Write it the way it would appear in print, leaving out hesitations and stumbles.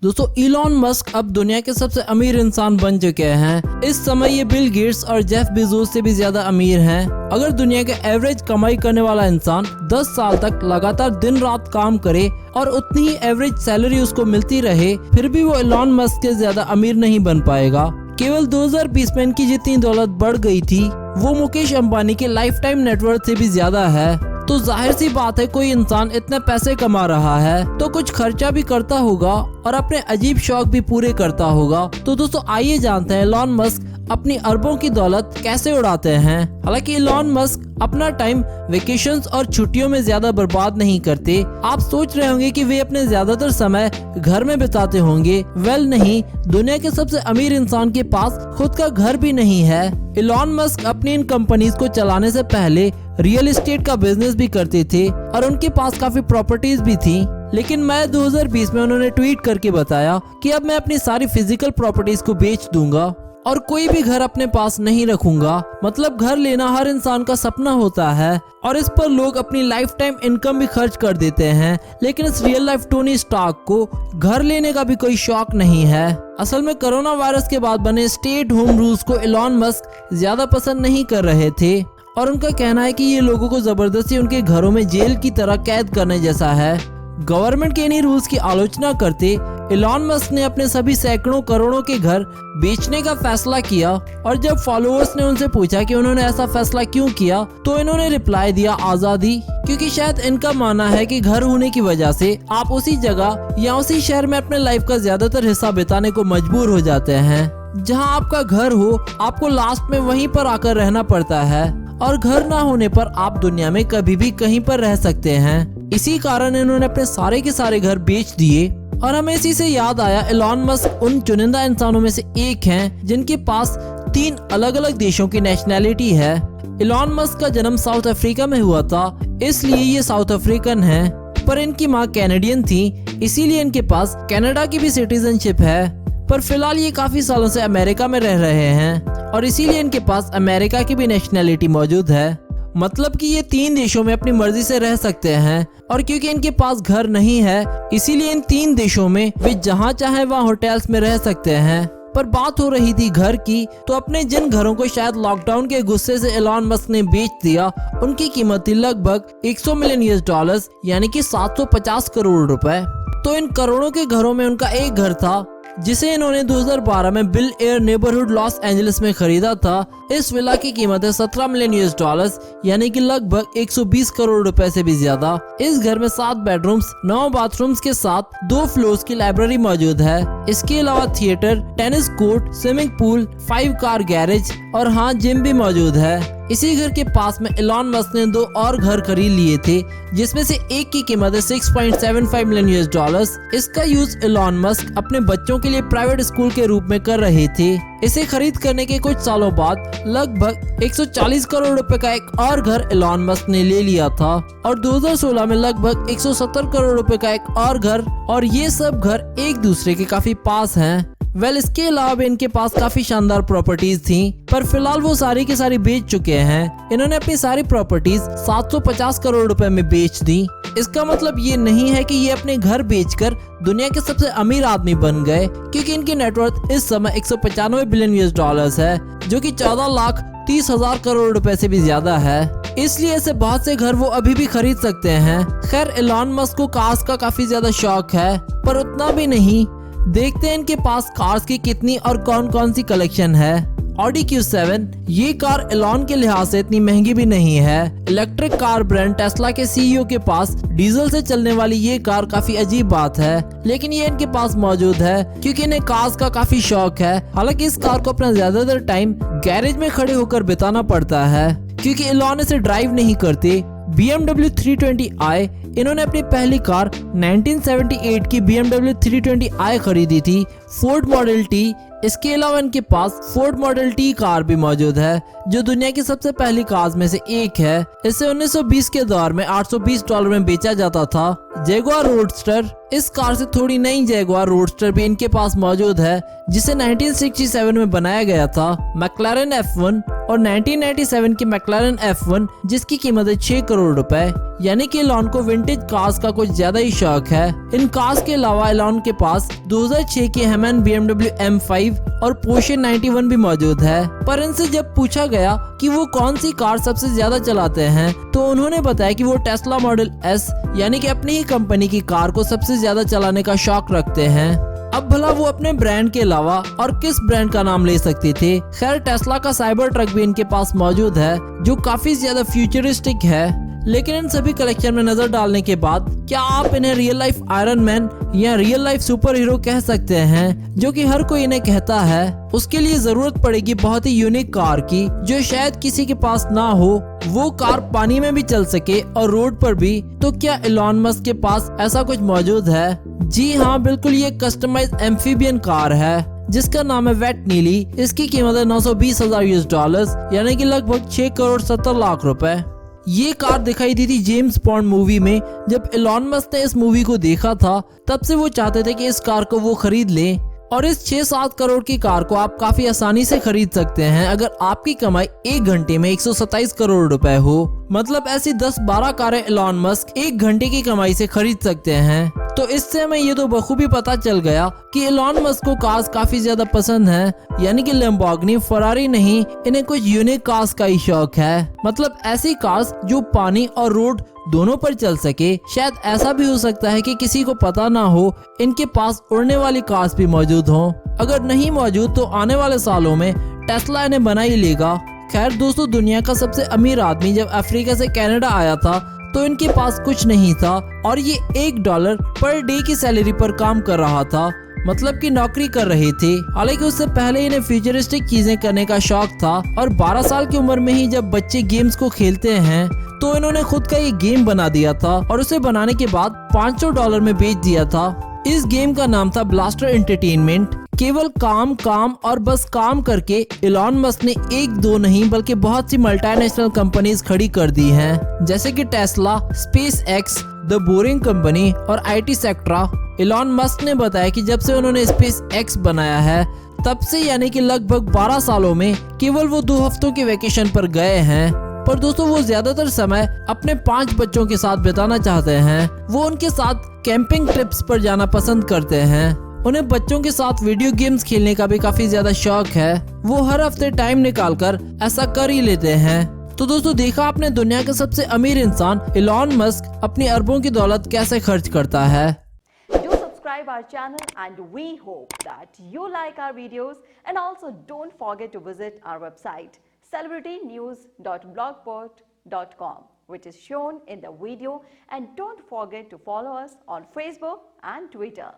दोस्तों Elon Musk अब दुनिया के सबसे अमीर इंसान बन चुके हैं। इस समय ये बिल गेट्स और जेफ बेजोस से भी ज्यादा अमीर हैं। अगर दुनिया के एवरेज कमाई करने वाला इंसान 10 साल तक लगातार दिन रात काम करे और उतनी ही एवरेज सैलरी उसको मिलती रहे, फिर भी वो इलॉन मस्क के ज्यादा अमीर नहीं बन पाएगा। केवल 2020 में इनकी जितनी दौलत बढ़ गई थी वो मुकेश अंबानी के लाइफ टाइम नेटवर्थ से भी ज्यादा है। तो जाहिर सी बात है, कोई इंसान इतने पैसे कमा रहा है तो कुछ खर्चा भी करता होगा और अपने अजीब शौक भी पूरे करता होगा। तो दोस्तों आइए जानते हैं इलॉन मस्क अपनी अरबों की दौलत कैसे उड़ाते हैं। हालांकि इलॉन मस्क अपना टाइम वेकेशंस और छुट्टियों में ज्यादा बर्बाद नहीं करते। आप सोच रहे होंगे कि वे अपने ज्यादातर समय घर में बिताते होंगे। वेल नहीं, दुनिया के सबसे अमीर इंसान के पास खुद का घर भी नहीं है। इलॉन मस्क अपनी इन कंपनीज को चलाने से पहले रियल एस्टेट का बिजनेस भी करते थे और उनके पास काफी प्रॉपर्टीज भी थी। लेकिन मई 2020 में उन्होंने ट्वीट करके बताया कि अब मैं अपनी सारी फिजिकल प्रॉपर्टीज को बेच दूंगा और कोई भी घर अपने पास नहीं रखूंगा। मतलब घर लेना हर इंसान का सपना होता है और इस पर लोग अपनी लाइफ टाइम इनकम भी खर्च कर देते हैं। लेकिन इस रियल लाइफ टोनी स्टार्क को घर लेने का भी कोई शौक नहीं है। असल में कोरोना वायरस के बाद बने स्टे एट होम रूल्स को इलॉन मस्क ज्यादा पसंद नहीं कर रहे थे और उनका कहना है कि ये लोगों को जबरदस्ती उनके घरों में जेल की तरह कैद करने जैसा है। गवर्नमेंट के इन्हीं रूल्स की आलोचना करते इलॉन मस्क ने अपने सभी सैकड़ों करोड़ों के घर बेचने का फैसला किया और जब फॉलोअर्स ने उनसे पूछा कि उन्होंने ऐसा फैसला क्यों किया तो इन्होंने रिप्लाई दिया, आजादी। क्योंकि शायद इनका मानना है कि घर होने की वजह से आप उसी जगह या उसी शहर में अपने लाइफ का ज्यादातर हिस्सा बिताने को मजबूर हो जाते हैं। जहाँ आपका घर हो आपको लास्ट में वहीं पर आकर रहना पड़ता है और घर ना होने पर आप दुनिया में कभी भी कहीं पर रह सकते हैं। इसी कारण इन्होंने अपने सारे के सारे घर बेच दिए। और हमें इसी से याद आया, इलॉन मस्क उन चुनिंदा इंसानों में से एक हैं जिनके पास 3 अलग अलग देशों की नेशनैलिटी है। इलॉन मस्क का जन्म साउथ अफ्रीका में हुआ था, इसलिए ये साउथ अफ्रीकन है। पर इनकी माँ कैनेडियन थी, इसीलिए इनके पास कनाडा की भी सिटीजनशिप है। पर फिलहाल ये काफी सालों से अमेरिका में रह रहे हैं और इसीलिए इनके पास अमेरिका की भी नेशनैलिटी मौजूद है। मतलब कि ये 3 देशों में अपनी मर्जी से रह सकते हैं और क्योंकि इनके पास घर नहीं है इसीलिए इन 3 देशों में वे जहाँ चाहे वहाँ होटल्स में रह सकते हैं। पर बात हो रही थी घर की, तो अपने जिन घरों को शायद लॉकडाउन के गुस्से से इलॉन मस्क ने बेच दिया उनकी कीमत थी लगभग $100 मिलियन यानी कि 750 करोड़ रुपए। तो इन करोड़ों के घरों में उनका एक घर था जिसे इन्होंने 2012 में bill air neighbourhood Los Angeles में खरीदा था। इस विला की कीमत है $17 मिलियन यानी कि लगभग 120 करोड़ रुपए से भी ज्यादा। इस घर में 7 बेडरूम्स, 9 बाथरूम्स के साथ 2 फ्लोर्स की लाइब्रेरी मौजूद है। इसके अलावा theatre, tennis court, swimming pool, 5 car garage और हाँ जिम भी मौजूद है। इसी घर के पास में इलॉन मस्क ने 2 और घर खरीद लिए थे जिसमें से एक की कीमत है $6.75 मिलियन। इसका यूज इलॉन मस्क अपने बच्चों के लिए प्राइवेट स्कूल के रूप में कर रहे थे। इसे खरीद करने के कुछ सालों बाद लगभग 140 करोड़ रुपए का एक और घर इलॉन मस्क ने ले लिया था और 2016 में लगभग 170 करोड़ रुपए का एक और घर, और ये सब घर एक दूसरे के काफी पास हैं। वेल इसके अलावा भी इनके पास काफी शानदार प्रॉपर्टीज थी, पर फिलहाल वो सारी की सारी बेच चुके हैं। इन्होंने अपनी सारी प्रॉपर्टीज 750 करोड़ रुपए में बेच दी। इसका मतलब ये नहीं है कि ये अपने घर बेचकर दुनिया के सबसे अमीर आदमी बन गए, क्योंकि इनकी नेटवर्थ इस समय $195 बिलियन है जो कि 14,30,000 करोड़ रुपए से भी ज्यादा है। इसलिए ऐसे बहुत से घर वो अभी भी खरीद सकते हैं। खैर इलॉन मस्क को कार्स का काफी ज्यादा शौक है, पर उतना भी नहीं। देखते हैं इनके पास कार्स की कितनी और कौन कौन सी कलेक्शन है। ऑडी Q7 ये कार इलॉन के लिहाज से इतनी महंगी भी नहीं है। इलेक्ट्रिक कार ब्रांड टेस्ला के CEO के पास डीजल से चलने वाली ये कार काफी अजीब बात है, लेकिन ये इनके पास मौजूद है क्योंकि इन्हें कार्स का काफी शौक है। हालांकि इस कार को अपना ज्यादातर टाइम गैरेज में खड़े होकर बिताना पड़ता है क्योंकि इलॉन इसे ड्राइव नहीं करते। BMW 320i, इन्होंने अपनी पहली कार 1978 की BMW 320i खरीदी थी, फोर्ड मॉडल T। इसके अलावा इनके पास फोर्ड मॉडल T कार भी मौजूद है जो दुनिया की सबसे पहली कार्स में से एक है। इसे 1920 के दौर में $820 में बेचा जाता था। जैगुआर रोडस्टर, इस कार से थोड़ी नई जैगुआर रोडस्टर भी इनके पास मौजूद है जिसे 1967 में बनाया गया था। मैक्लारेन F1 और 1997 की मैक्लारेन F1 जिसकी कीमत है $6 करोड़ रुपए। यानी कि एलॉन को विंटेज कार्स का कुछ ज्यादा ही शौक है। इन कार्स के अलावा एलॉन के पास 2006 की हेमन BMW M5 और पोर्शे 91 भी मौजूद है। पर इनसे जब पूछा गया कि वो कौन सी कार सबसे ज्यादा चलाते हैं तो उन्होंने बताया कि वो टेस्ला मॉडल S यानी कि अपनी ही कंपनी की कार को सबसे ज्यादा चलाने का शौक रखते हैं। अब भला वो अपने ब्रांड के अलावा और किस ब्रांड का नाम ले सकती थी। खैर टेस्ला का साइबर ट्रक भी इनके पास मौजूद है जो काफी ज्यादा फ्यूचरिस्टिक है। लेकिन इन सभी कलेक्शन में नजर डालने के बाद क्या आप इन्हें रियल लाइफ आयरन मैन या रियल लाइफ सुपर हीरो कह सकते हैं, जो कि हर कोई इन्हें कहता है। उसके लिए जरूरत पड़ेगी बहुत ही यूनिक कार की जो शायद किसी के पास ना हो। वो कार पानी में भी चल सके और रोड पर भी। तो क्या एलॉन मस्क के पास ऐसा कुछ मौजूद है? जी हाँ, बिल्कुल, ये कस्टमाइज्ड एम्फीबियन कार है जिसका नाम है वेट नीली। इसकी कीमत है $920,000 यानी कि लगभग 6 करोड़ 70 लाख रुपए। ये कार दिखाई दी थी जेम्स बॉन्ड मूवी में। जब एलॉन मस्क ने इस मूवी को देखा था तब से वो चाहते थे कि इस कार को वो खरीद लें और इस 6-7 करोड़ की कार को आप काफी आसानी से खरीद सकते हैं अगर आपकी कमाई 1 घंटे में 127 करोड़ रुपए हो। मतलब ऐसी 10-12 कारें एलॉन मस्क 1 घंटे की कमाई से खरीद सकते हैं। तो इससे हमें ये तो बखूबी पता चल गया कि एलॉन मस्क को कार्स काफी ज्यादा पसंद है, यानी कि लैम्बोर्गिनी, फरारी नहीं, इन्हें कुछ यूनिक कार्स का ही शौक है। मतलब ऐसी कार्स जो पानी और रोड दोनों पर चल सके। शायद ऐसा भी हो सकता है कि किसी को पता ना हो इनके पास उड़ने वाली कार्स भी मौजूद हों। अगर नहीं मौजूद तो आने वाले सालों में टेस्ला इन्हें बना ही लेगा। खैर दोस्तों, दुनिया का सबसे अमीर आदमी जब अफ्रीका से कनाडा आया था तो इनके पास कुछ नहीं था और ये $1 पर डे की सैलरी पर काम कर रहा था, मतलब कि नौकरी कर रहे थे। हालांकि उससे पहले इन्हें फ्यूचरिस्टिक चीजें करने का शौक था और 12 साल की उम्र में ही जब बच्चे गेम्स को खेलते हैं तो इन्होंने खुद का ये गेम बना दिया था और उसे बनाने के बाद $500 में बेच दिया था। इस गेम का नाम था ब्लास्टर एंटरटेनमेंट। केवल काम काम और बस काम करके एलॉन मस्क ने 1-2 नहीं बल्कि बहुत सी मल्टीनेशनल कंपनीज खड़ी कर दी हैं, जैसे कि Tesla, space x, the boring company और IT सेक्ट्रा। एलॉन मस्क ने बताया कि जब से उन्होंने स्पेस एक्स बनाया है तब से यानी कि लगभग 12 सालों में केवल वो 2 हफ्तों के वेकेशन पर गए हैं। पर दोस्तों वो ज्यादातर समय अपने 5 बच्चों के साथ बिताना चाहते हैं। वो उनके साथ कैंपिंग ट्रिप्स पर जाना पसंद करते हैं। उन्हें बच्चों के साथ वीडियो गेम्स खेलने का भी काफी ज्यादा शौक है। वो हर हफ्ते टाइम निकालकर ऐसा कर ही लेते हैं। तो दोस्तों देखा आपने दुनिया का सबसे अमीर इंसान एलॉन मस्क अपनी अरबों की दौलत कैसे खर्च करता है। Do subscribe our channel and we hope that you like our videos and also don't forget to visit our website celebritynews.blogspot.com, which is shown in the video, and don't forget to follow us on Facebook and Twitter.